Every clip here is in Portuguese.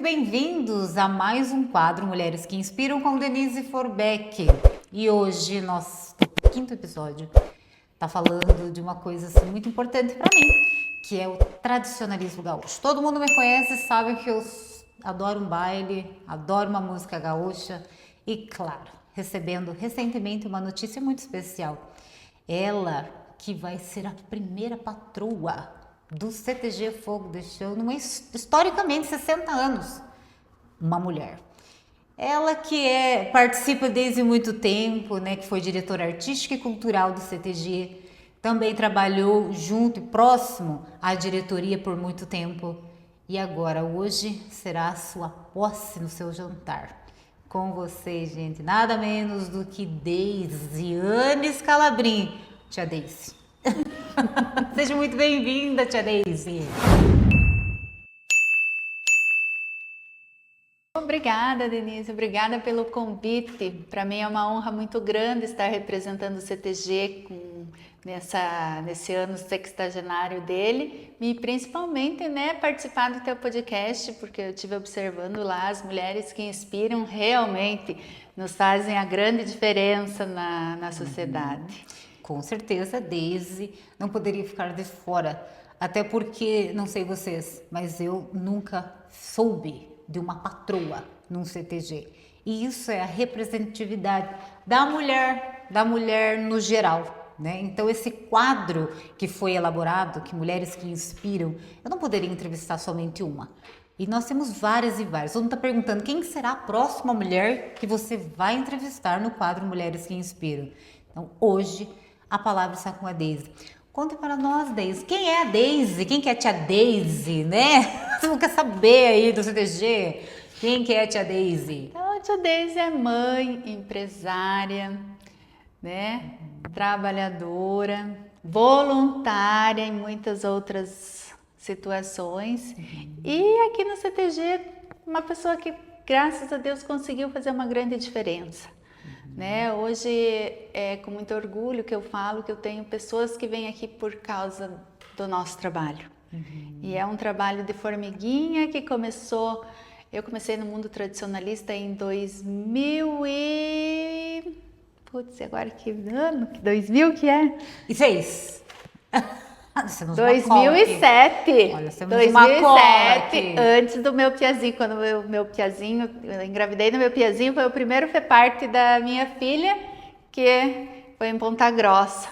bem-vindos a mais um quadro Mulheres que Inspiram com Denise Forbeck. E hoje, nosso quinto episódio, tá falando de uma coisa assim, muito importante para mim, que é o tradicionalismo gaúcho. Todo mundo me conhece, sabe que eu adoro um baile, adoro uma música gaúcha e, claro, recebendo recentemente uma notícia muito especial. Ela que vai ser a primeira patroa do CTG Fogo de Chão, historicamente 60 anos, uma mulher. Ela que participa desde muito tempo, né, que foi diretora artística e cultural do CTG, também trabalhou junto e próximo à diretoria por muito tempo e agora, hoje, será a sua posse no seu jantar. Com vocês, gente, nada menos do que Deisiane Scalabrin. Tia Deise. Seja muito bem-vinda, tia Deise. Obrigada, Denise. Obrigada pelo convite. Para mim é uma honra muito grande estar representando o CTG nesse ano sexagenário dele e principalmente, né, participar do teu podcast, porque eu estive observando lá as mulheres que inspiram realmente nos fazem a grande diferença na sociedade. Com certeza, Deise não poderia ficar de fora, até porque, não sei vocês, mas eu nunca soube de uma patroa num CTG. E isso é a representatividade da mulher no geral, né? Então esse quadro que foi elaborado, que Mulheres que Inspiram, eu não poderia entrevistar somente uma. E nós temos várias e várias. Todo mundo está perguntando quem será a próxima mulher que você vai entrevistar no quadro Mulheres que Inspiram. Então hoje a palavra está com a Deise. Conte para nós, Deise. Quem é a Deise? Quem que é a tia Deise, né? Você não quer saber aí do CTG? Quem que é a tia Deise? Então, a tia Deise é mãe, empresária, né? Trabalhadora, voluntária em muitas outras situações. E aqui no CTG, uma pessoa que, graças a Deus, conseguiu fazer uma grande diferença. Né? Hoje é com muito orgulho que eu falo que eu tenho pessoas que vêm aqui por causa do nosso trabalho. E é um trabalho de formiguinha que eu comecei no mundo tradicionalista em 2000 e... Putz, agora que ano? 2000 que é? E 6. 2007. Olha, temos uma cola aqui. Antes do meu piazinho, quando meu piazinho, eu engravidei do meu piazinho, foi o primeiro foi parte da minha filha, que foi em Ponta Grossa,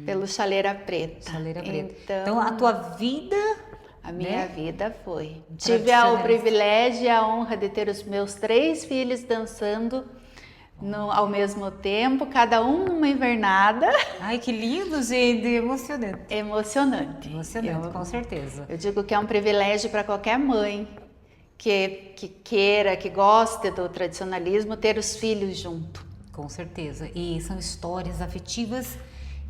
pelo Chaleira Preta. Chaleira Preta. Então a tua vida... A minha vida foi. Tive o privilégio e a honra de ter os meus 3 filhos dançando ao mesmo tempo, cada um numa invernada. Ai, que lindo, gente, emocionante. Emocionante, com certeza. Eu digo que é um privilégio para qualquer mãe que queira, que goste do tradicionalismo, ter os filhos junto. Com certeza, e são histórias afetivas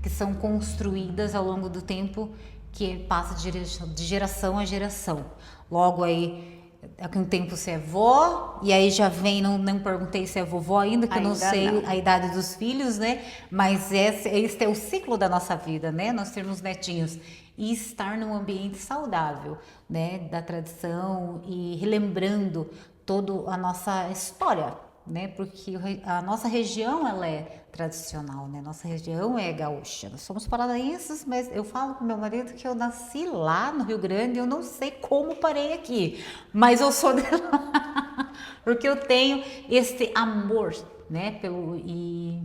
que são construídas ao longo do tempo, que passa de geração a geração. Logo aí, daqui um tempo você é vó, e aí já vem, não perguntei se é vovó ainda, que eu não sei a idade dos filhos, né? Mas esse é o ciclo da nossa vida, né? Nós termos netinhos. E estar num ambiente saudável, né? Da tradição e relembrando toda a nossa história, né? Porque a nossa região, ela é tradicional, né? Nossa região é gaúcha. Nós somos paranaenses, mas eu falo com meu marido que eu nasci lá no Rio Grande e eu não sei como parei aqui, mas eu sou de lá, porque eu tenho esse amor, né? E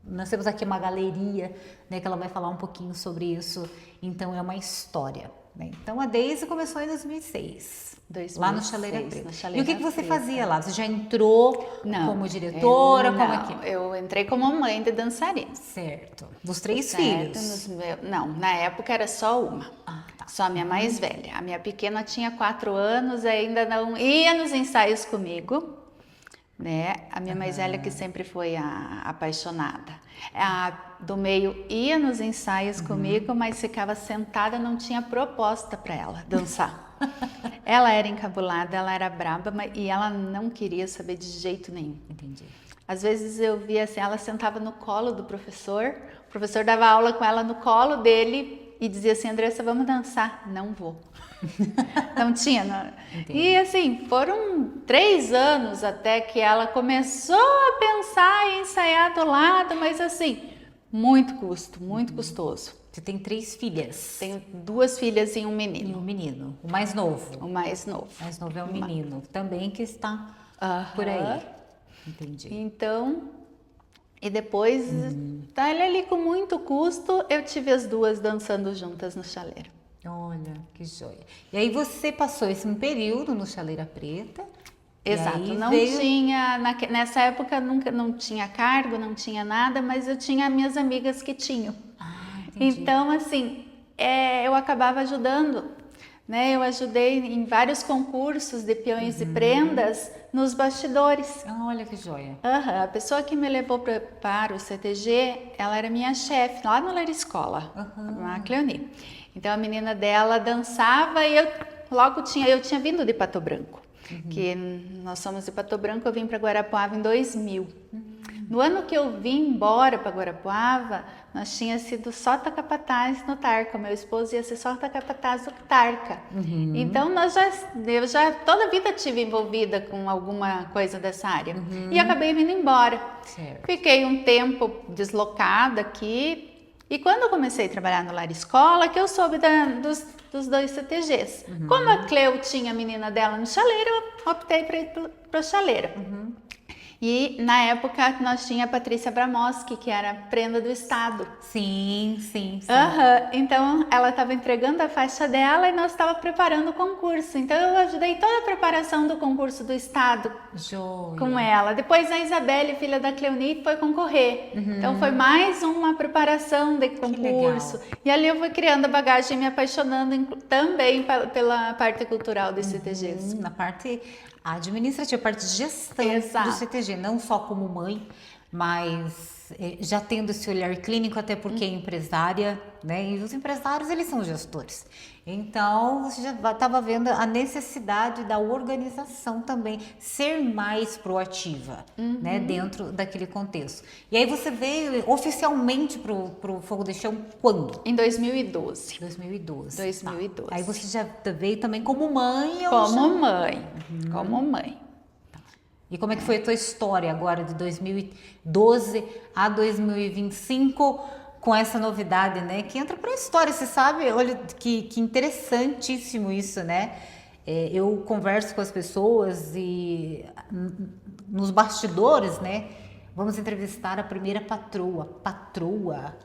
nós temos aqui uma galeria, né? Que ela vai falar um pouquinho sobre isso. Então é uma história, né? Então a Deise começou em 2006. Lá no Chaleira Preta. E o que você fazia lá? Você já entrou como diretora? Como é que... Eu entrei como mãe de dançarina. Certo. Dos 3 filhos? Não, na época era só uma. Tá. Só a minha mais velha. A minha pequena tinha 4 anos, ainda não ia nos ensaios comigo. Né? A minha mais velha que sempre foi a apaixonada. A do meio ia nos ensaios comigo, mas ficava sentada, não tinha proposta para ela dançar. Ela era encabulada, ela era braba, e ela não queria saber de jeito nenhum. Entendi. Às vezes eu via assim, ela sentava no colo do professor, o professor dava aula com ela no colo dele e dizia assim, Andressa, vamos dançar. Não vou. Não tinha. Não. E assim, foram 3 anos até que ela começou a pensar em ensaiar do lado, mas assim, muito custo, muito custoso. Você tem 3 filhas. Tenho 2 filhas e um menino. E um menino, o mais novo. O mais novo. O mais novo é um menino, também que está por aí. Entendi. Então, e depois, tá ele ali com muito custo, eu tive as 2 dançando juntas no chaleiro. Olha, que joia. E aí você passou esse período no Chaleira Preta. Exato, não tinha, nessa época nunca não tinha cargo, não tinha nada, mas eu tinha minhas amigas que tinham. Então, assim, eu acabava ajudando, né? Eu ajudei em vários concursos de peões e prendas nos bastidores. Olha que joia. A pessoa que me levou para o CTG, ela era minha chefe lá no Lar Escola, a Cleoni. Então a menina dela dançava e eu tinha vindo de Pato Branco, que nós somos de Pato Branco, eu vim para Guarapuava em 2000. No ano que eu vim embora para Guarapuava, nós tinha sido sóta capataz no Tarca, meu esposo ia ser sóta capataz do Tarca. Então eu já toda a vida tive envolvida com alguma coisa dessa área e acabei vindo embora. Certo. Fiquei um tempo deslocada aqui. E quando eu comecei a trabalhar no Lar Escola, que eu soube dos 2 CTGs. Como a Cleo tinha a menina dela no chaleiro, eu optei para ir para o chaleiro. E na época nós tinha a Patrícia Bramoski, que era prenda do Estado. Sim. Então ela estava entregando a faixa dela e nós estávamos preparando o concurso. Então eu ajudei toda a preparação do concurso do Estado com ela. Depois a Isabelle, filha da Cleoni, foi concorrer. Então foi mais uma preparação de concurso. E ali eu fui criando a bagagem e me apaixonando também pela parte cultural dos CTGs. Na parte administrativa, a parte de gestão do CTG, não só como mãe, mas já tendo esse olhar clínico, até porque é empresária, né? E os empresários, eles são gestores. Então, você já estava vendo a necessidade da organização também, ser mais proativa, né? Dentro daquele contexto. E aí você veio oficialmente para o Fogo de Chão quando? Em 2012. 2012. Tá. Aí você já veio também como mãe? Como mãe. E como é que foi a tua história agora de 2012 a 2025 com essa novidade, né? Que entra para a história, você sabe? Olha que interessantíssimo isso, né? Eu converso com as pessoas e nos bastidores, né? Vamos entrevistar a primeira patroa.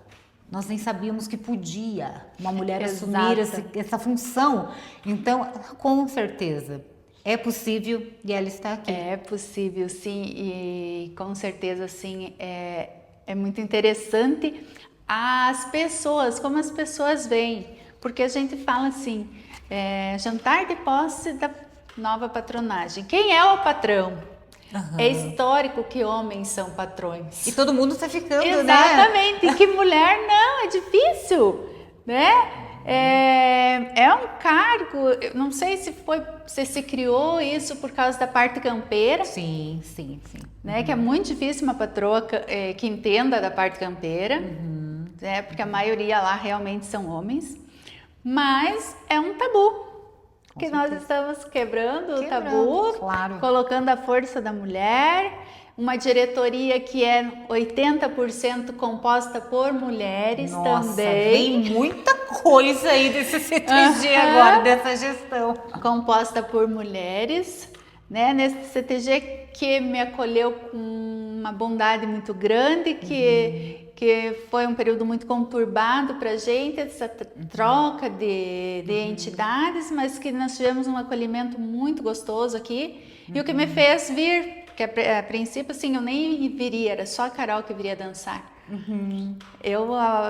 Nós nem sabíamos que podia uma mulher assumir essa função. Então, com certeza, é possível e ela está aqui. É possível, sim, e com certeza, sim, é muito interessante como as pessoas veem, porque a gente fala assim, jantar de posse da nova patronagem. Quem é o patrão? É histórico que homens são patrões. E todo mundo está ficando, Exatamente, né? que mulher não, é difícil, né? É um cargo, eu não sei se criou isso por causa da parte campeira. Sim. Né? Que é muito difícil uma patroa que entenda da parte campeira, né? Porque a maioria lá realmente são homens. Mas é um tabu. Que nós estamos quebrando o tabu, claro. Colocando a força da mulher. Uma diretoria que é 80% composta por mulheres. Nossa, também. Vem muita coisa aí desse CTG agora, dessa gestão. Composta por mulheres, né? Nesse CTG que me acolheu com uma bondade muito grande, que foi um período muito conturbado para a gente, essa troca de entidades, mas que nós tivemos um acolhimento muito gostoso aqui. E o que me fez vir, que a princípio, assim, eu nem viria, era só a Carol que viria dançar. Eu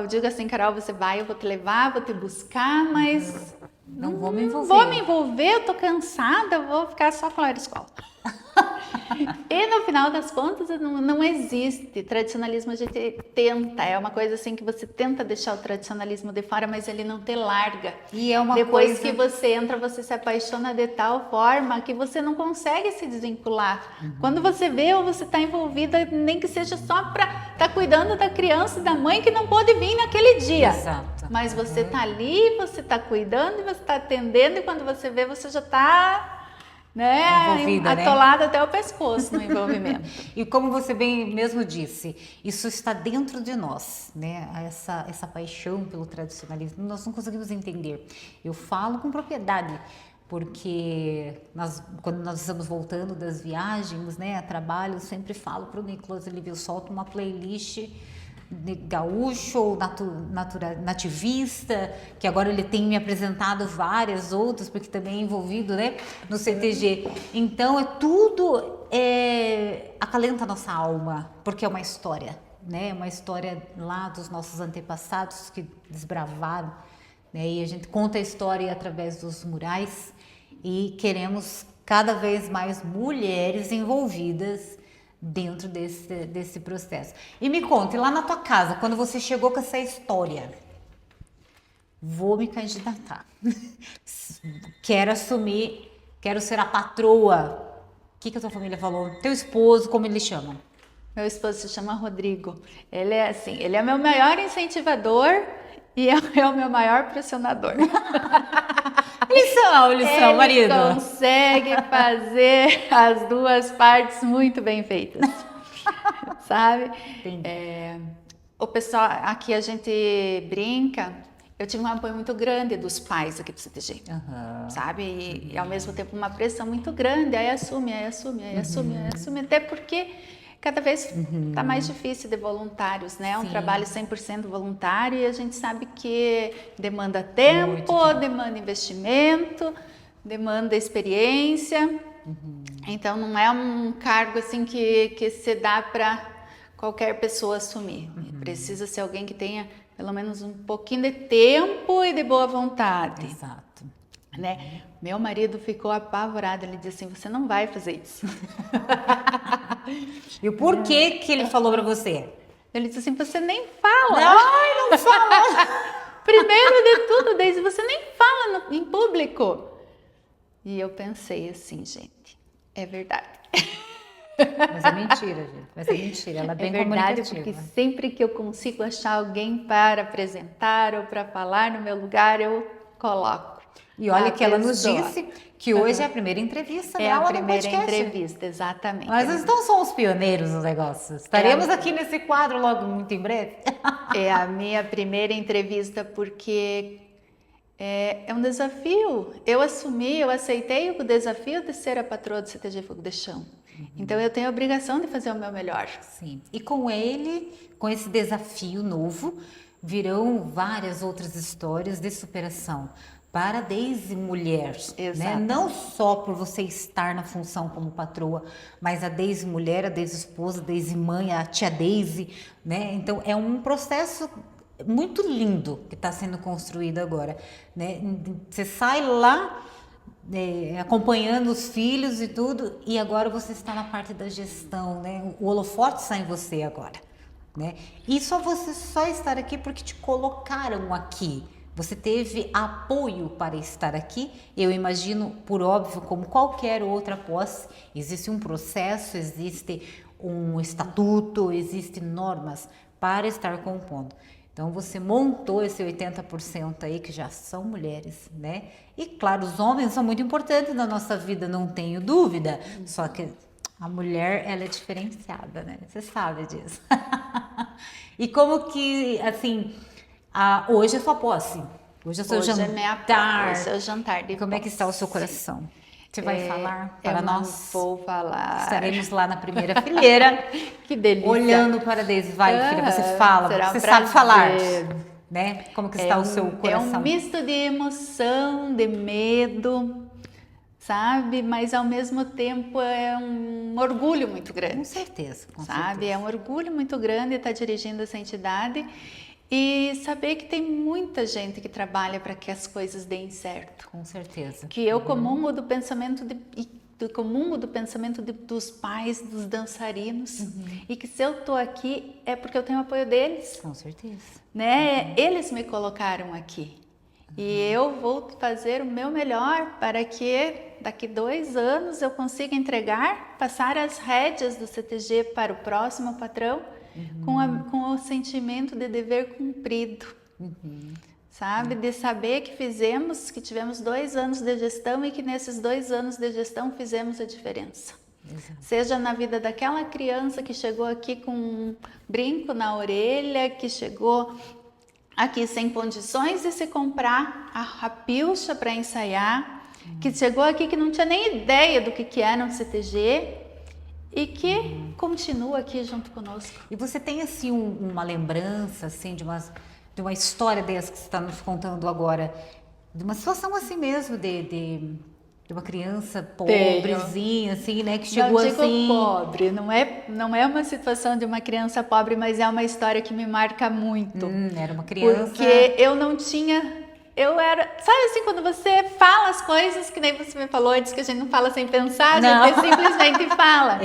digo assim, Carol, você vai, eu vou te levar, vou te buscar, mas não vou me envolver. Vou me envolver, eu tô cansada, vou ficar só com a Lar Escola. E no final das contas não existe tradicionalismo, a gente tenta, é uma coisa assim que você tenta deixar o tradicionalismo de fora, mas ele não te larga. E é uma Depois coisa... que você entra, você se apaixona de tal forma que você não consegue se desvincular. Quando você vê ou você está envolvida, nem que seja só para estar cuidando da criança e da mãe que não pôde vir naquele dia. Exato. Mas você está ali, você está cuidando e você está atendendo, e quando você vê, você já está... Envolvida, atolada até o pescoço no envolvimento. E como você bem mesmo disse, isso está dentro de nós, né? Essa paixão pelo tradicionalismo, nós não conseguimos entender. Eu falo com propriedade, porque quando nós estamos voltando das viagens, né, a trabalho, eu sempre falo para o Nicolas, ele viu, solta uma playlist de gaúcho ou nativista, que agora ele tem me apresentado várias outras, porque também é envolvido, né, no CTG. Então, acalenta a nossa alma, porque é uma história, né, uma história lá dos nossos antepassados que desbravaram, né, e a gente conta a história através dos murais e queremos cada vez mais mulheres envolvidas dentro desse processo. E me conte, lá na tua casa, quando você chegou com essa história, vou me candidatar, quero assumir, quero ser a patroa, o que a tua família falou? Teu esposo, como ele chama? Meu esposo se chama Rodrigo, ele é assim, ele é meu maior incentivador e é o meu maior pressionador. Lição, marido. Ele consegue fazer as duas partes muito bem feitas, sabe? O pessoal, aqui a gente brinca, eu tive um apoio muito grande dos pais aqui do CTG, sabe? E ao mesmo tempo uma pressão muito grande, aí assume, até porque cada vez está mais difícil de voluntários, né? É um trabalho 100% voluntário e a gente sabe que demanda tempo, demanda investimento, demanda experiência. Então, não é um cargo assim que se dá para qualquer pessoa assumir. Precisa ser alguém que tenha pelo menos um pouquinho de tempo e de boa vontade. Exato. Né? Meu marido ficou apavorado, ele disse assim, você não vai fazer isso. E o porquê que ele falou pra você? Ele disse assim, você nem fala. Ai, não fala. Primeiro de tudo, Deise, você nem fala em público. E eu pensei assim, gente, é verdade. Mas é mentira, gente. Mas é mentira, ela é bem verdade, comunicativa. porque sempre que eu consigo achar alguém para apresentar ou para falar no meu lugar, eu coloco. E olha que ela nos disse que hoje é a primeira entrevista dela no podcast. É a primeira entrevista, exatamente. Nós então somos pioneiros nos negócios. Estaremos aqui nesse quadro logo muito em breve. É a minha primeira entrevista porque é um desafio. Eu aceitei o desafio de ser a patroa do CTG Fogo de Chão. Então eu tenho a obrigação de fazer o meu melhor. Sim. E com esse desafio novo, virão várias outras histórias de superação. Para desde mulher, né? Não só por você estar na função como patroa, mas a desde mulher, a desde esposa, a desde mãe, a tia Deise, né? Então é um processo muito lindo que está sendo construído agora, né? Você sai lá acompanhando os filhos e tudo, e agora você está na parte da gestão, né? O holofote está em você agora, né? E você só estar aqui porque te colocaram aqui. Você teve apoio para estar aqui, eu imagino, por óbvio, como qualquer outra posse, existe um processo, existe um estatuto, existem normas para estar compondo. Então, você montou esse 80% aí, que já são mulheres, né? E, claro, os homens são muito importantes na nossa vida, não tenho dúvida, só que a mulher, ela é diferenciada, né? Você sabe disso. E como que, assim... hoje é sua posse, hoje é seu jantar. É minha posse, seu jantar de Como é que está o seu coração? Você vai falar para nós? Eu vou falar. Estaremos lá na primeira fileira. Que delícia. Olhando para Deise. Vai, filha, você fala, você sabe falar, né? Como que está o seu coração? É um misto de emoção, de medo, sabe? Mas ao mesmo tempo é um orgulho muito grande. Com certeza, sabe? É um orgulho muito grande estar dirigindo essa entidade e saber que tem muita gente que trabalha para que as coisas deem certo. Com certeza. Que eu comungo do pensamento do comum do pensamento dos pais, dos dançarinos, e que se eu tô aqui é porque eu tenho o apoio deles, Com certeza. né? Eles me colocaram aqui e eu vou fazer o meu melhor para que daqui 2 anos eu consiga entregar, passar as rédeas do CTG para o próximo patrão com o sentimento de dever cumprido. Sabe, de saber que tivemos 2 anos de gestão e que nesses 2 anos de gestão fizemos a diferença. Exato. Seja na vida daquela criança que chegou aqui com um brinco na orelha, que chegou aqui sem condições de se comprar a pilcha para ensaiar, que chegou aqui que não tinha nem ideia do que era um CTG e que continua aqui junto conosco. E você tem assim uma lembrança assim de uma história dessa que você está nos contando agora, de uma situação assim mesmo de uma criança pobrezinha, assim, né, que chegou não digo assim... pobre, não é uma situação de uma criança pobre, mas é uma história que me marca muito. Era uma criança... Porque eu não tinha... Eu era... Sabe assim, quando você fala as coisas, que nem você me falou antes, que a gente não fala sem pensar, a gente simplesmente fala.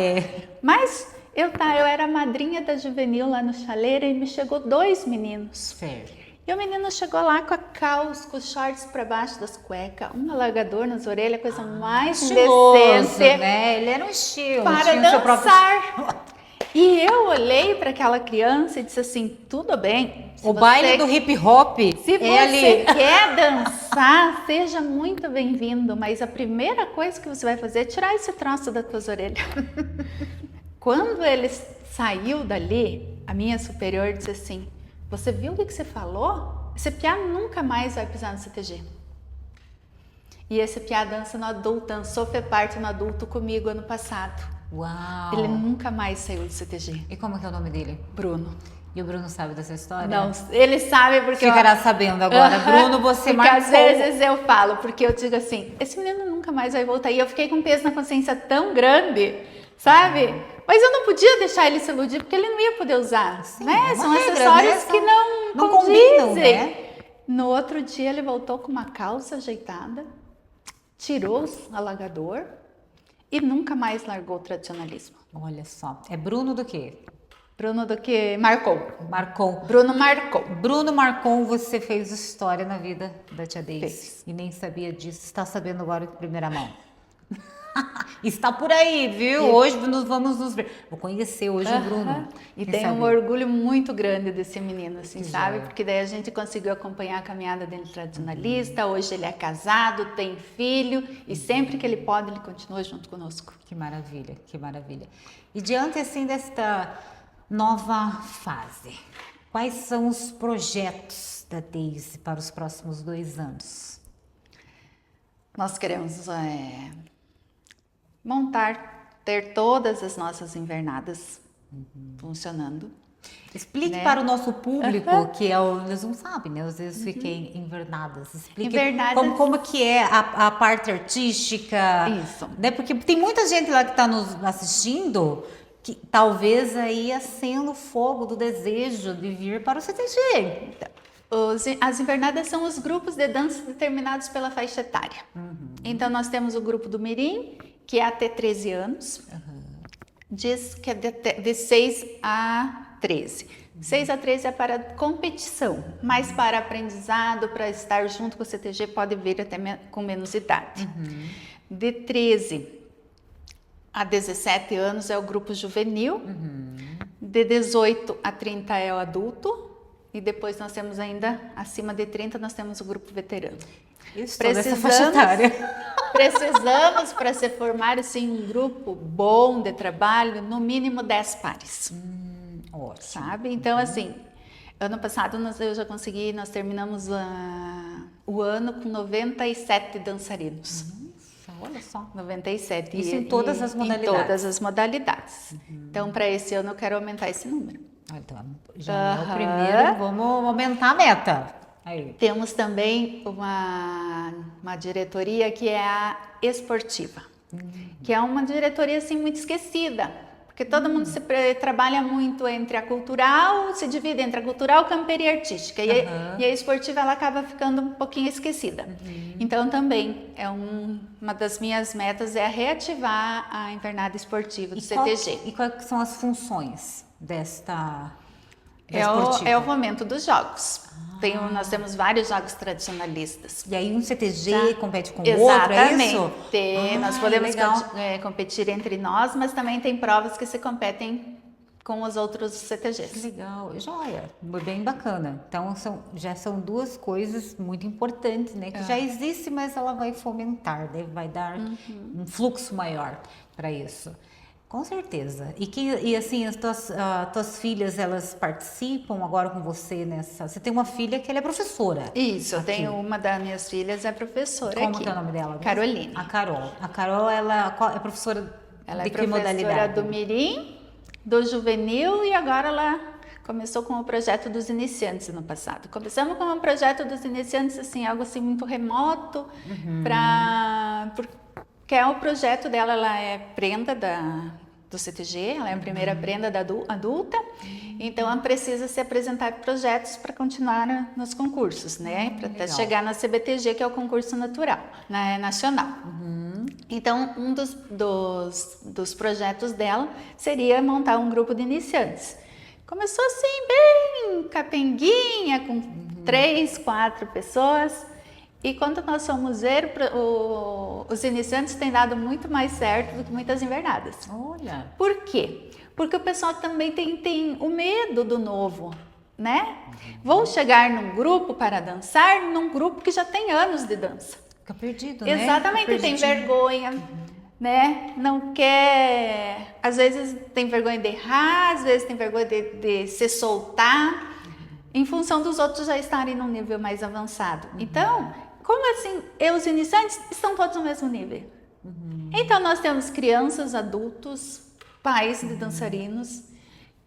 Mas... Eu era a madrinha da juvenil lá no Chaleira e me chegou 2 meninos. Certo. E o menino chegou lá com a calça, com os shorts para baixo das cuecas, um alargador nas orelhas, a coisa mais estiloso, decente. Né? Ele era um estilo. Para dançar. E eu olhei para aquela criança e disse assim, tudo bem. O baile do hip hop se você quer dançar, seja muito bem-vindo, mas a primeira coisa que você vai fazer é tirar esse troço das tuas orelhas. Quando ele saiu dali, a minha superior disse assim, você viu o que você falou? Esse piá nunca mais vai pisar no CTG. E esse piá dança no adulto, dançou parte no adulto comigo ano passado. Uau! Ele nunca mais saiu do CTG. E como que é o nome dele? Bruno. E o Bruno sabe dessa história? Não, ele sabe porque... Ficará sabendo agora. Bruno, você porque marcou... às vezes eu falo, porque eu digo assim, esse menino nunca mais vai voltar. E eu fiquei com um peso na consciência tão grande, sabe? Mas eu não podia deixar ele se iludir, porque ele não ia poder usar. Sim, né? São regra, acessórios né? que não combinam, condizem. né? No outro dia ele voltou com uma calça ajeitada, tirou o alagador e nunca mais largou o tradicionalismo. Olha só. É Bruno do quê? Bruno do que? Marcou. Bruno marcou. Bruno Marcon, você fez história na vida da tia Deise. Fez. E nem sabia disso. Está sabendo agora de primeira mão. Está por aí, viu? Hoje nós vamos nos ver. Vou conhecer hoje o Bruno. E tenho um orgulho muito grande desse menino, assim, sabe? joia. Porque daí a gente conseguiu acompanhar a caminhada dele tradicionalista. Hoje ele é casado, tem filho e sempre que ele pode, ele continua junto conosco. Que maravilha, que maravilha. E diante, assim, desta nova fase, quais são os projetos da Deise para os próximos 2 anos? Nós queremos ter todas as nossas invernadas funcionando. Explique né? para o nosso público, que eles não sabem, né? Às vezes fiquem invernadas. Explique Invernadas. como que é a parte artística. Isso. Né? Porque tem muita gente lá que está nos assistindo que talvez aí acenda o fogo do desejo de vir para o CTG. As invernadas são os grupos de dança determinados pela faixa etária. Então, nós temos o grupo do Mirim, que é até 13 anos, diz que é de 6 a 13. 6 a 13 é para competição, mas para aprendizado, para estar junto com o CTG, pode vir até com menos idade. De 13 a 17 anos é o grupo juvenil, de 18 a 30 é o adulto, e depois nós temos ainda, acima de 30, nós temos o grupo veterano. Isso, toda essa faixa etária. Precisamos, para se formar assim, um grupo bom de trabalho, no mínimo 10 pares. Ótimo. Sabe? Então, assim, ano passado eu já consegui, nós terminamos o ano com 97 dançarinos. Olha só. 97. Isso em todas as modalidades. Em todas as modalidades. Então, para esse ano eu quero aumentar esse número. Então, já é o primeiro, vamos aumentar a meta. Aí. Temos também uma diretoria que é a esportiva, que é uma diretoria assim muito esquecida, porque Porque todo mundo trabalha muito entre a cultural, se divide entre a cultural, campeira e artística. E a esportiva ela acaba ficando um pouquinho esquecida. Então também é uma das minhas metas é reativar a invernada esportiva do CTG. E quais são as funções desta É o fomento dos jogos. Nós temos vários jogos tradicionalistas. E aí um CTG compete com o outro, é isso? Nós podemos competir entre nós, mas também tem provas que se competem com os outros CTGs. Que legal, joia, bem bacana. Então já são duas coisas muito importantes, né? Que já existe, mas ela vai fomentar, né? Vai dar um fluxo maior para isso. Com certeza. E assim, as tuas filhas, elas participam agora com você nessa... Você tem uma filha que ela é professora. Isso, eu tenho uma das minhas filhas, é professora aqui. Como que é o nome dela? Caroline. A Carol. A Carol, ela é professora de que modalidade? Ela é professora do Mirim, do Juvenil e agora ela começou com o projeto dos iniciantes no passado. Começamos com o projeto dos iniciantes, assim, algo assim muito remoto, porque é o projeto dela, ela é prenda do CTG, ela é a primeira prenda da adulta, então ela precisa se apresentar projetos para continuar nos concursos, né? Para até chegar na CBTG, que é o concurso nacional. Então, um dos projetos dela seria montar um grupo de iniciantes. Começou assim, bem capenguinha, com 3, 4 pessoas. E quando nós fomos ver, os iniciantes têm dado muito mais certo do que muitas invernadas. Olha! Por quê? Porque o pessoal também tem o medo do novo, né? Vou chegar num grupo para dançar, num grupo que já tem anos de dança. Fica perdido, né? Exatamente, tem vergonha, né? Não quer... Às vezes tem vergonha de errar, às vezes tem vergonha de se soltar, em função dos outros já estarem num nível mais avançado. Então, como assim, os iniciantes estão todos no mesmo nível. Então, nós temos crianças, adultos, pais de dançarinos,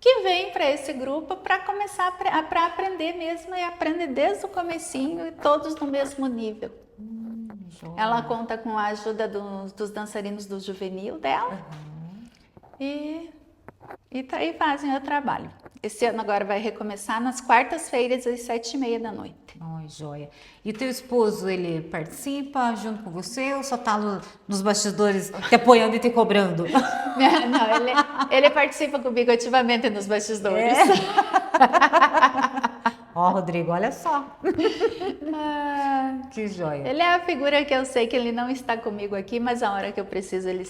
que vêm para esse grupo para começar para aprender mesmo, e aprender desde o comecinho, e todos no mesmo nível. Ela conta com a ajuda dos dançarinos do juvenil dela, e fazem o trabalho. Esse ano agora vai recomeçar nas quartas-feiras, às 7h30 da noite. Ai, joia. E o teu esposo, ele participa junto com você ou só tá nos bastidores te apoiando e te cobrando? Não, ele participa comigo ativamente nos bastidores. Ó, Rodrigo, olha só. Que joia. Ele é a figura que eu sei que ele não está comigo aqui, mas a hora que eu preciso ele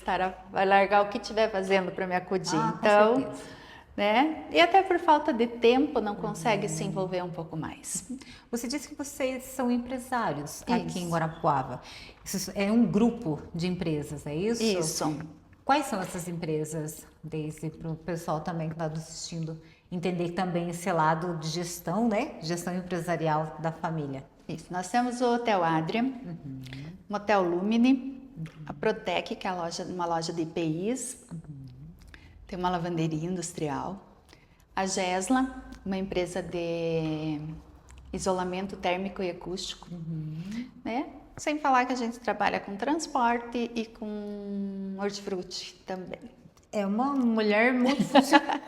vai largar o que estiver fazendo para me acudir. Então, com certeza. Né? E até por falta de tempo não consegue se envolver um pouco mais. Você disse que vocês são empresários aqui em Guarapuava. Isso é um grupo de empresas, é isso? Isso. Quais são essas empresas, Deise, para o pessoal também que está assistindo entender também esse lado de gestão, né? Gestão empresarial da família. Isso. Nós temos o Hotel Adria, Motel Lumine, a Protec, que é uma loja de IPIs. Tem uma lavanderia industrial, a Gesla, uma empresa de isolamento térmico e acústico, né? Sem falar que a gente trabalha com transporte e com hortifruti também. É uma mulher multifuncional.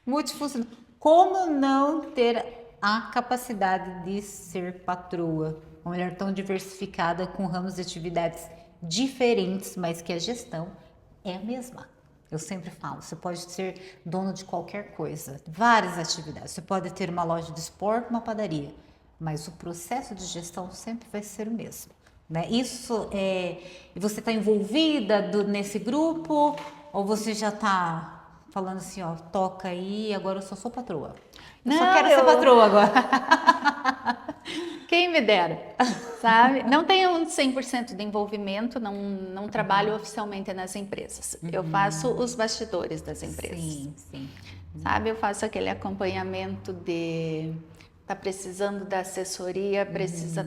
Multifuncional. Como não ter a capacidade de ser patroa? Uma mulher tão diversificada, com ramos de atividades diferentes, mas que a gestão é a mesma. Eu sempre falo, você pode ser dono de qualquer coisa, várias atividades. Você pode ter uma loja de esporte, uma padaria, mas o processo de gestão sempre vai ser o mesmo, né? Isso é... E você está envolvida nesse grupo ou você já está falando assim, ó, toca aí, agora eu só sou patroa. Só quero ser patroa agora. Quem me dera, sabe? Não tenho um 100% de envolvimento, não trabalho oficialmente nas empresas. Eu faço os bastidores das empresas. Sim. Sabe? Eu faço aquele acompanhamento de... Tá precisando da assessoria, precisa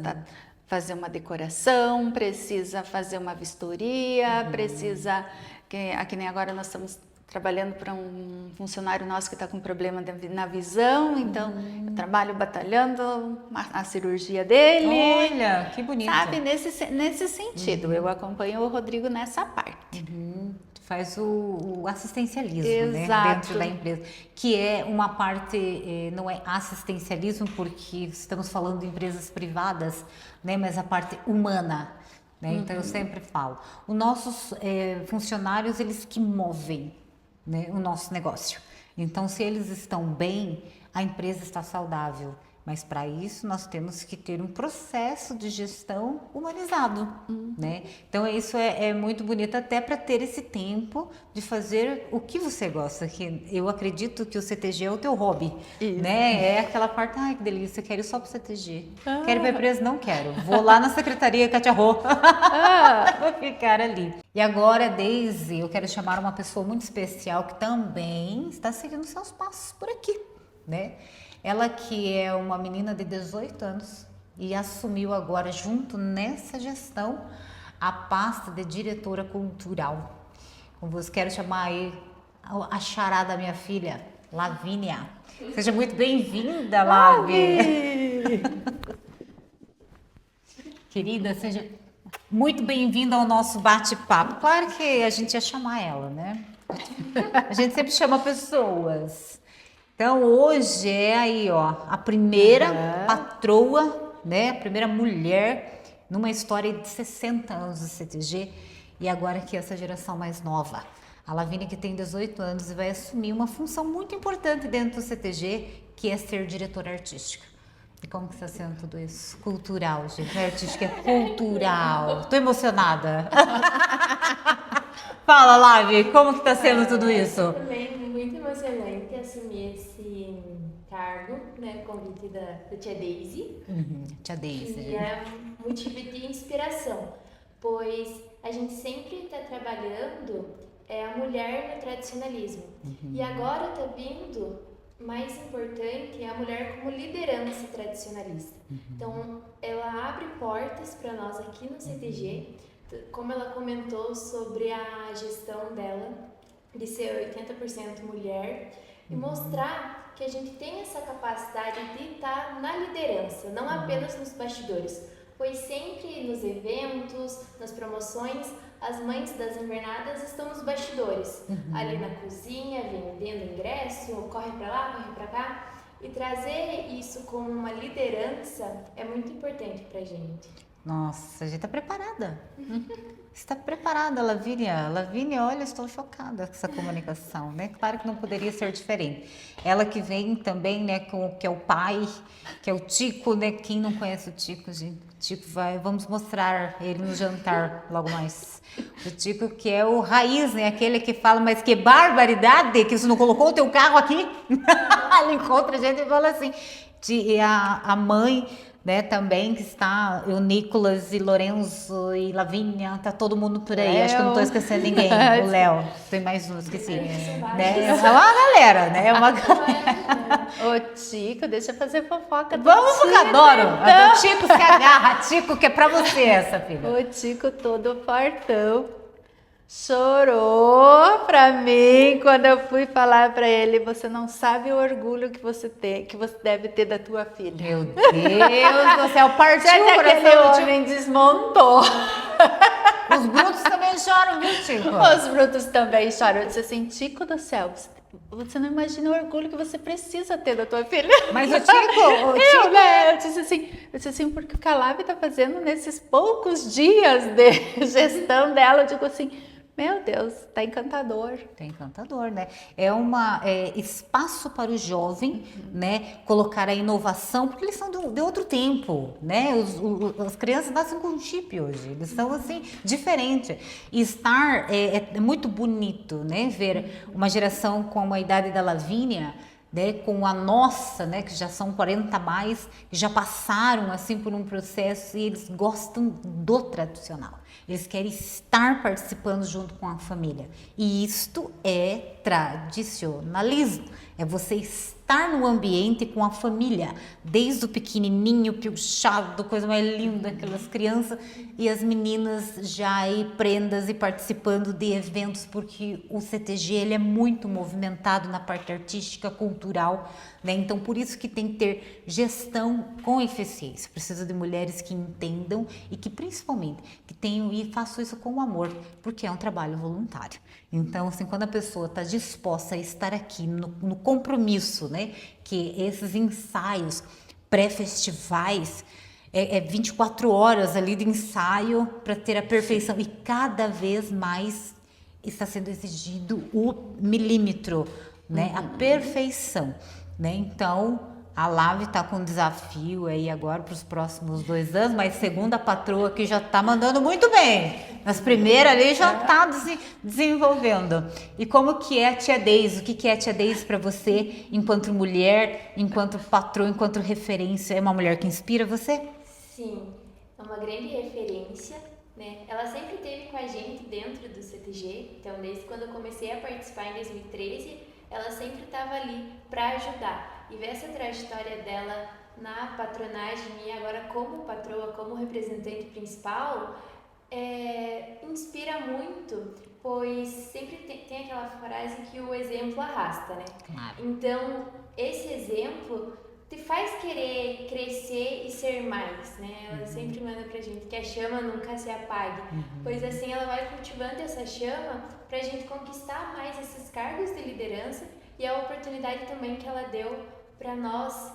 fazer uma decoração, precisa fazer uma vistoria, precisa... Aqui nem agora nós estamos trabalhando para um funcionário nosso que está com problema na visão, então eu trabalho batalhando a cirurgia dele. Olha, que bonito. Sabe, nesse sentido, eu acompanho o Rodrigo nessa parte. faz o assistencialismo, né, Exato. dentro da empresa, que é uma parte, não é assistencialismo porque estamos falando de empresas privadas, né, mas a parte humana, né, então eu sempre falo, os nossos funcionários, eles que movem, né, o nosso negócio, então se eles estão bem, a empresa está saudável. Mas para isso nós temos que ter um processo de gestão humanizado, né? Então isso é muito bonito até para ter esse tempo de fazer o que você gosta. Que eu acredito que o CTG é o teu hobby, Isso. né? É aquela parte, ai que delícia, eu quero ir só pro CTG. Quero ir para a empresa? Não quero. Vou lá na secretaria Katia Rô. Vou ficar ali. E agora, Daisy, eu quero chamar uma pessoa muito especial que também está seguindo seus passos por aqui, né? Ela que é uma menina de 18 anos e assumiu agora, junto nessa gestão, a pasta de diretora cultural. Quero chamar aí a xará da minha filha, Lavínia. Seja muito bem-vinda, Lavi! Querida, seja muito bem-vinda ao nosso bate-papo. Claro que a gente ia chamar ela, né? A gente sempre chama pessoas. Então, hoje é aí, ó, a primeira patroa, né? A primeira mulher numa história de 60 anos do CTG e agora aqui essa geração mais nova. A Lavínia que tem 18 anos e vai assumir uma função muito importante dentro do CTG, que é ser diretora artística. E como que está sendo tudo isso? Cultural, gente. Não é artística, é cultural. Tô emocionada. Fala, Lavi, como que está sendo tudo isso? Também muito emocionante assumir esse cargo, né, convite da tia Daisy. Tia Daisy. Que é um motivo de inspiração, pois a gente sempre está trabalhando a mulher no tradicionalismo. E agora está vindo, mais importante, a mulher como liderança tradicionalista. Então, ela abre portas para nós aqui no CTG, como ela comentou sobre a gestão dela, de ser 80% mulher, e mostrar que a gente tem essa capacidade de estar na liderança, não apenas nos bastidores, pois sempre nos eventos, nas promoções, as mães das invernadas estão nos bastidores, ali na cozinha, vendendo ingresso, corre para lá, corre para cá, e trazer isso como uma liderança é muito importante pra gente. Nossa, a gente está preparada. Está preparada, Lavínia? Lavínia, olha, estou chocada com essa comunicação, né? Claro que não poderia ser diferente. Ela que vem também, né, que é o pai, que é o Tico, né? Quem não conhece o Tico, gente? Tico vamos mostrar ele no jantar logo mais. O Tico que é o raiz, né? Aquele que fala, mas que barbaridade, que você não colocou o teu carro aqui? Ele encontra a gente e fala assim. E a mãe, né, também que está, o Nicolas e Lorenzo e Lavínia, tá todo mundo por aí, acho que eu não tô esquecendo ninguém, o Léo, tem mais um, esqueci, né? É uma galera, né? É uma galera. Ô, Tico, deixa eu fazer fofoca do Vamos, Tico, porque eu adoro, então. o Tico se agarra, Tico, que é pra você essa, filha. O Tico todo fartão chorou pra mim quando eu fui falar pra ele: você não sabe o orgulho que você tem, que você deve ter da tua filha. Meu Deus do céu, partiu Até o aquele coração do Tico. homem desmontou. Os brutos também choram, viu, Tico? Os brutos também choram. Eu disse assim: Tico do céu, você não imagina o orgulho que você precisa ter da tua filha. Mas o Tico, Eu disse assim, porque o que a Lavi tá fazendo nesses poucos dias de gestão dela, eu digo assim, meu Deus, tá encantador. Tá encantador, né? É espaço para o jovem, né? Colocar a inovação, porque eles são de outro tempo, né? As crianças nascem com um chip hoje, eles são assim, diferentes. E estar, é muito bonito, né? Ver uma geração com a idade da Lavínia, né, com a nossa, né, que já são 40 a mais, que já passaram assim por um processo e eles gostam do tradicional. Eles querem estar participando junto com a família. E isto é tradicionalismo. É você estar no ambiente com a família, desde o pequenininho, piochado, coisa mais linda, aquelas crianças, e as meninas já aí prendas e participando de eventos, porque o CTG ele é muito movimentado na parte artística, cultural, né? Então, por isso que tem que ter gestão com eficiência. Precisa de mulheres que entendam e que, principalmente, que tenham tenho e faço isso com amor, porque é um trabalho voluntário. Então, assim, quando a pessoa está disposta a estar aqui no compromisso, né, que esses ensaios pré-festivais é 24 horas ali de ensaio para ter a perfeição e cada vez mais está sendo exigido o milímetro, né, a perfeição, né? Então, a Lave está com um desafio aí agora para os próximos 2 anos, mas segundo a patroa que já está mandando muito bem. Nas primeiras ali já está desenvolvendo. E como que é a tia Deise? O que é a tia Deise para você, enquanto mulher, enquanto patroa, enquanto referência? É uma mulher que inspira você? Sim, é uma grande referência, né? Ela sempre esteve com a gente dentro do CTG, então desde quando eu comecei a participar em 2013, ela sempre estava ali para ajudar. E ver essa trajetória dela na patronagem e agora como patroa, como representante principal, inspira muito, pois sempre tem aquela frase que o exemplo arrasta, né? Claro. Então, esse exemplo te faz querer crescer e ser mais, né? Ela sempre manda pra gente que a chama nunca se apague, pois assim ela vai cultivando essa chama pra gente conquistar mais esses cargos de liderança e a oportunidade também que ela deu para nós,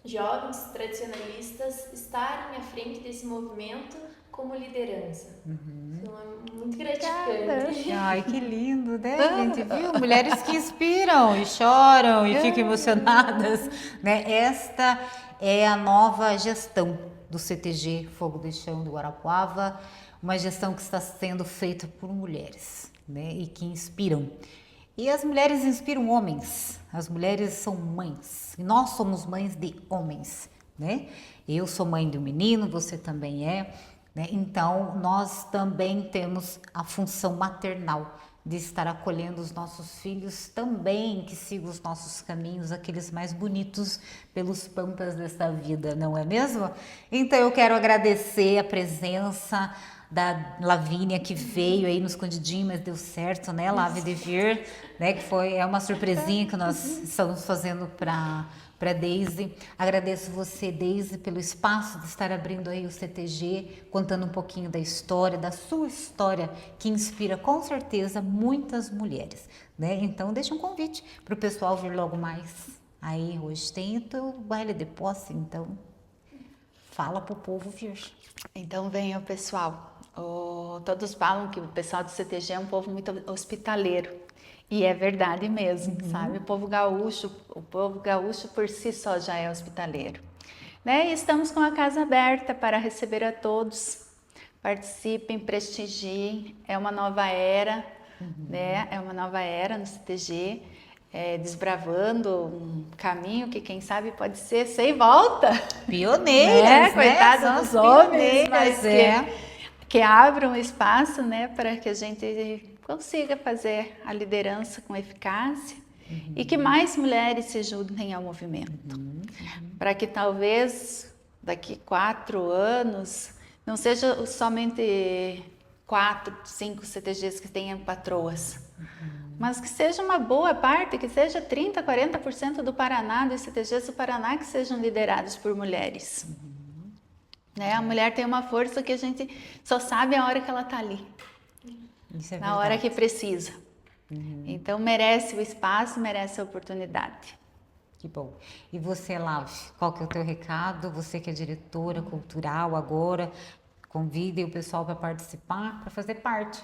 jovens tradicionalistas, estarem à frente desse movimento como liderança. Então é muito gratificante. Ai, que lindo, né, gente? Viu? Mulheres que inspiram e choram e ficam emocionadas, né? Esta é a nova gestão do CTG Fogo de Chão do Guarapuava, uma gestão que está sendo feita por mulheres, né? E que inspiram. E as mulheres inspiram homens, as mulheres são mães, e nós somos mães de homens, né? Eu sou mãe de um menino, você também é, né? Então, nós também temos a função maternal de estar acolhendo os nossos filhos também, que sigam os nossos caminhos, aqueles mais bonitos pelos pampas desta vida, não é mesmo? Então, eu quero agradecer a presença da Lavínia, que veio aí no escondidinho, mas deu certo, né, Lavi, de vir, né, que é uma surpresinha que nós estamos fazendo para Deise. Agradeço você, Deise, pelo espaço de estar abrindo aí o CTG, contando um pouquinho da história, da sua história, que inspira com certeza muitas mulheres, né? Então, deixa um convite para o pessoal vir logo mais. Aí, hoje tem o teu baile de posse, então fala para o povo vir. Então venham, pessoal. Todos falam que o pessoal do CTG é um povo muito hospitaleiro. E é verdade mesmo, sabe? O povo gaúcho por si só já é hospitaleiro. Né? E estamos com a casa aberta para receber a todos. Participem, prestigiem. É uma nova era, né? É uma nova era no CTG. Desbravando um caminho que quem sabe pode ser sem volta. Pioneiras, né? Coitado dos homens, mas é. que abram espaço, né, para que a gente consiga fazer a liderança com eficácia e que mais mulheres se juntem ao movimento. Para que talvez daqui 4 anos não seja somente 4, 5 CTGs que tenham patroas, mas que seja uma boa parte, que seja 30%, 40% do Paraná, dos CTGs do Paraná, que sejam liderados por mulheres. Né? A mulher tem uma força que a gente só sabe a hora que ela está ali, na hora que precisa. Então merece o espaço, merece a oportunidade. Que bom. E você, Lavi, qual que é o teu recado? Você que é diretora cultural agora, convide o pessoal para participar, para fazer parte.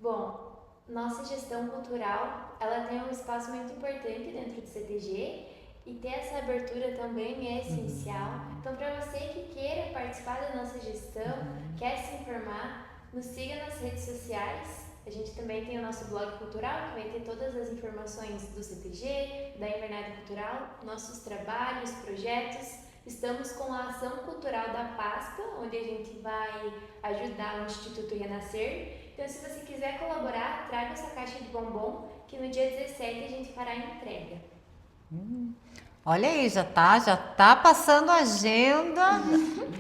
Bom, nossa gestão cultural, ela tem um espaço muito importante dentro do CTG e ter essa abertura também é essencial. Então, para você que queira participar da nossa gestão, quer se informar, nos siga nas redes sociais. A gente também tem o nosso blog cultural, que vai ter todas as informações do CTG, da Invernada Cultural, nossos trabalhos, projetos. Estamos com a Ação Cultural da Páscoa, onde a gente vai ajudar o Instituto Renascer. Então, se você quiser colaborar, traga essa caixa de bombom, que no dia 17 a gente fará a entrega. Olha aí, já tá passando a agenda,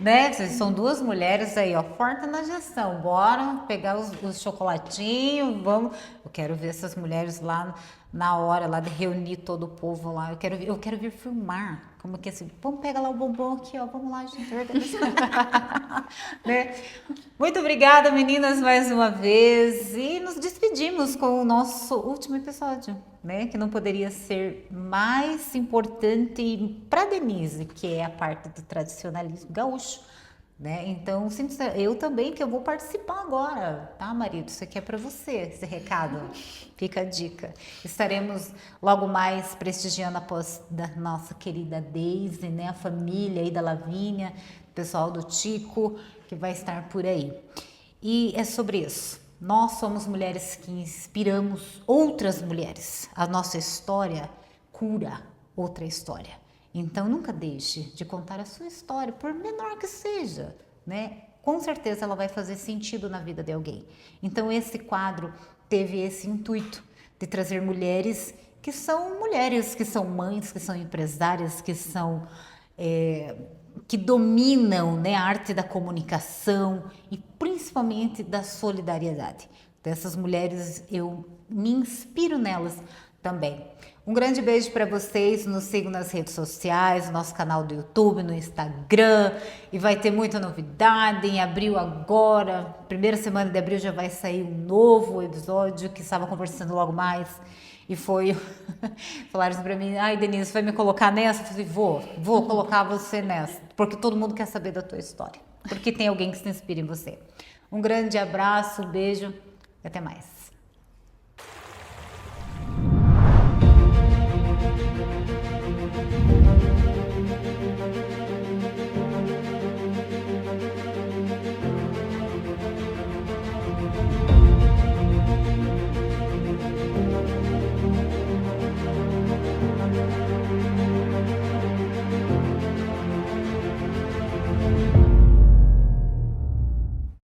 né? São 2 mulheres aí, ó, forte na gestão. Bora pegar os chocolatinhos, vamos. Eu quero ver essas mulheres lá na hora lá de reunir todo o povo lá. Eu quero vir filmar. Como que assim, vamos pegar lá o bombom aqui, ó. Vamos lá, gente. Né? Muito obrigada, meninas, mais uma vez. E nos despedimos com o nosso último episódio, né? Que não poderia ser mais importante para Denise, que é a parte do tradicionalismo gaúcho. Né? Então, eu também que eu vou participar agora, tá, marido? Isso aqui é para você, esse recado. Fica a dica. Estaremos logo mais prestigiando a pós da nossa querida Deise, né? A família aí da Lavínia, o pessoal do Tico, que vai estar por aí. E é sobre isso. Nós somos mulheres que inspiramos outras mulheres. A nossa história cura outra história. Então, nunca deixe de contar a sua história, por menor que seja, né? Com certeza ela vai fazer sentido na vida de alguém. Então, esse quadro teve esse intuito de trazer mulheres, que são mães, que são empresárias, que dominam, né, a arte da comunicação e principalmente da solidariedade. Dessas mulheres, eu me inspiro nelas também. Um grande beijo para vocês, nos sigam nas redes sociais, no nosso canal do YouTube, no Instagram, e vai ter muita novidade em abril agora, primeira semana de abril já vai sair um novo episódio, que estava conversando logo mais, e falaram assim para mim, ai Denise, vai me colocar nessa? Eu falei, vou colocar você nessa, porque todo mundo quer saber da tua história, porque tem alguém que se inspira em você. Um grande abraço, beijo, e até mais.